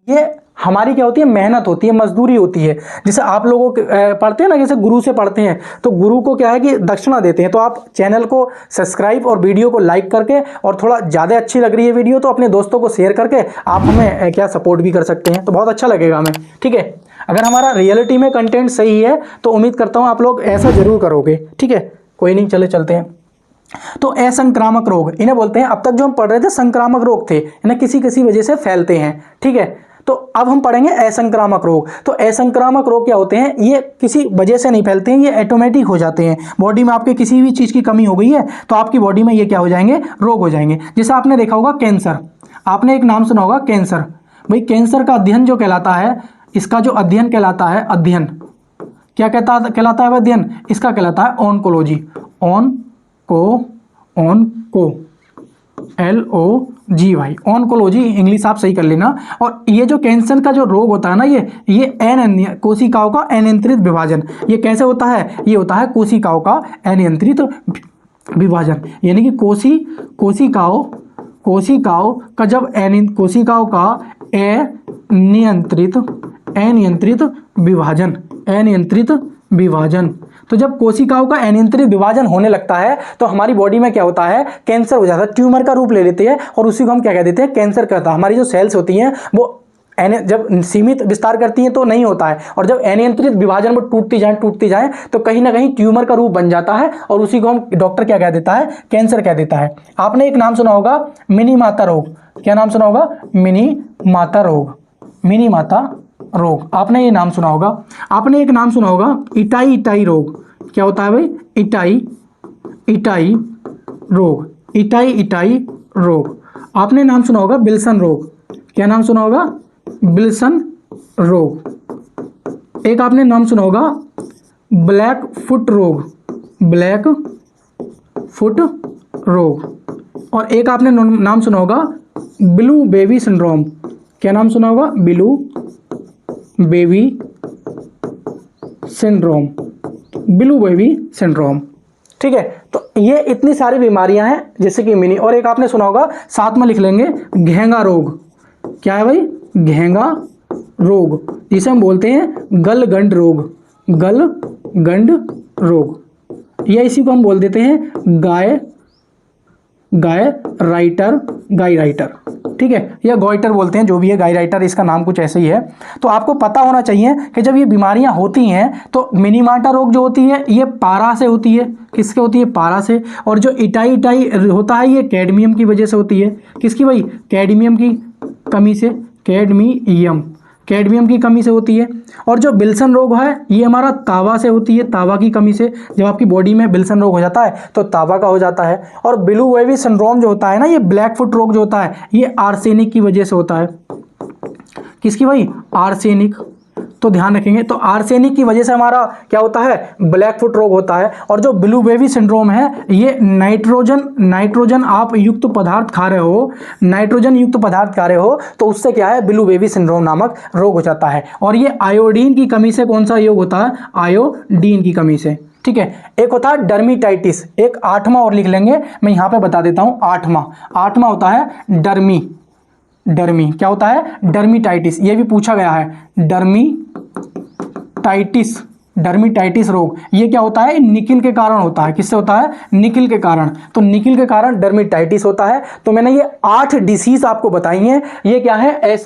ये हमारी क्या होती है, मेहनत होती है, मजदूरी होती है। जैसे आप लोगों पढ़ते हैं ना, जैसे गुरु से पढ़ते हैं तो गुरु को क्या है कि दक्षिणा देते हैं। तो आप चैनल को सब्सक्राइब और वीडियो को लाइक करके, और थोड़ा ज़्यादा अच्छी लग रही है वीडियो तो अपने दोस्तों को शेयर करके आप हमें क्या सपोर्ट भी कर सकते हैं, तो बहुत अच्छा लगेगा हमें। ठीक है, अगर हमारा रियलिटी में कंटेंट सही है तो उम्मीद करता हूँ आप लोग ऐसा जरूर करोगे। ठीक है, कोई नहीं, चले चलते हैं। तो असंक्रामक रोग इन्हें बोलते हैं। अब तक जो हम पढ़ रहे थे संक्रामक रोग थे, इन्हें किसी किसी वजह से फैलते हैं। ठीक है, तो अब हम पढ़ेंगे असंक्रामक रोग। तो असंक्रामक रोग क्या होते हैं, ये किसी वजह से नहीं फैलते हैं, ये ऑटोमेटिक हो जाते हैं। बॉडी में आपके किसी भी चीज़ की कमी हो गई है तो आपकी बॉडी में ये क्या हो जाएंगे, रोग हो जाएंगे। जैसे आपने देखा होगा कैंसर, आपने एक नाम सुना होगा कैंसर। भाई कैंसर का अध्ययन जो कहलाता है, इसका जो अध्ययन कहलाता है, अध्ययन क्या कहलाता है अध्ययन, इसका कहलाता है oncology. Onco LOGY, oncology, English आप सही कर लेना। और ये जो कैंसर का जो रोग होता है ना, ये कोशिकाओं का अनियंत्रित विभाजन, ये कैसे होता है, ये होता है कोशिकाओं का अनियंत्रित विभाजन। यानी कि कोशिकाओं का जब कोशिकाओं का अनियंत्रित विभाजन, तो जब कोशिकाओं का अनियंत्रित विभाजन होने लगता है तो हमारी बॉडी में क्या होता है, कैंसर हो जाता है, ट्यूमर का रूप ले लेते हैं और उसी को हम क्या कह देते हैं, कैंसर कहता है। हमारी जो सेल्स होती हैं वो जब सीमित विस्तार करती हैं तो नहीं होता है, और जब अनियंत्रित विभाजन में टूटती जाए तो कहीं ना कहीं ट्यूमर का रूप बन जाता है, और उसी को हम डॉक्टर क्या कह देता है, कैंसर कह देता है। आपने एक नाम सुना होगा मिनी माता रोग। क्या नाम सुना होगा, मिनी माता रोग, आपने ये नाम सुना होगा। आपने एक नाम सुना होगा इटाई रोग। क्या होता है भाई, इटाई रोग। आपने नाम सुना होगा बिल्सन रोग। क्या नाम सुना होगा, बिल्सन रोग। एक आपने नाम सुना होगा ब्लैक फुट रोग। और एक आपने नाम सुना होगा ब्लू बेबी सिंड्रोम। क्या नाम सुना होगा, ब्लू बेबी सिंड्रोम। ठीक है, तो ये इतनी सारी बीमारियां हैं जैसे कि मिनी। और एक आपने सुना होगा, साथ में लिख लेंगे, घेंगा रोग। क्या है भाई, घेंगा रोग, जिसे हम बोलते हैं गलगंड रोग, या इसी को हम बोल देते हैं गाय राइटर। ठीक है, या गॉइटर बोलते हैं, जो भी है, गाय राइटर, इसका नाम कुछ ऐसे ही है। तो आपको पता होना चाहिए कि जब ये बीमारियां होती हैं तो मिनीमाटा रोग जो होती है ये पारा से होती है। किससे होती है, पारा से। और जो इटाई होता है ये कैडमियम की वजह से होती है। किसकी भाई, कैडमियम की कमी से, कैडमियम की कमी से होती है। और जो बिल्सन रोग है ये हमारा तावा से होती है, तावा की कमी से। जब आपकी बॉडी में बिल्सन रोग हो जाता है तो तावा का हो जाता है। और ब्लू बेबी सिंड्रोम जो होता है ना, ये ब्लैक फुट रोग जो होता है, ये आर्सेनिक की वजह से होता है। किसकी भाई, आर्सेनिक। तो ध्यान रखेंगे, तो आर्सेनिक की वजह से हमारा क्या होता है, ब्लैक फुट रोग होता है। और जो ब्लू बेबी सिंड्रोम है ये नाइट्रोजन आप युक्त पदार्थ खा रहे हो, तो उससे क्या है, ब्लू बेबी सिंड्रोम नामक रोग हो जाता है। और ये आयोडीन की कमी से कौन सा योग होता है, आयोडीन की कमी से। ठीक है, एक होता है डर्मिटाइटिस। एक 8वां और लिख लेंगे, मैं यहाँ पे बता देता हूँ। 8वां होता है डर्मी। क्या होता है, डर्मिटाइटिस। ये भी पूछा गया है, डर्मिटाइटिस रोग। ये क्या होता है, निकिल के कारण होता है। किससे होता है, निकिल के कारण। तो निकिल के कारण डर्मिटाइटिस होता है। तो मैंने ये 8 डिसीज आपको बताई हैं। ये क्या है,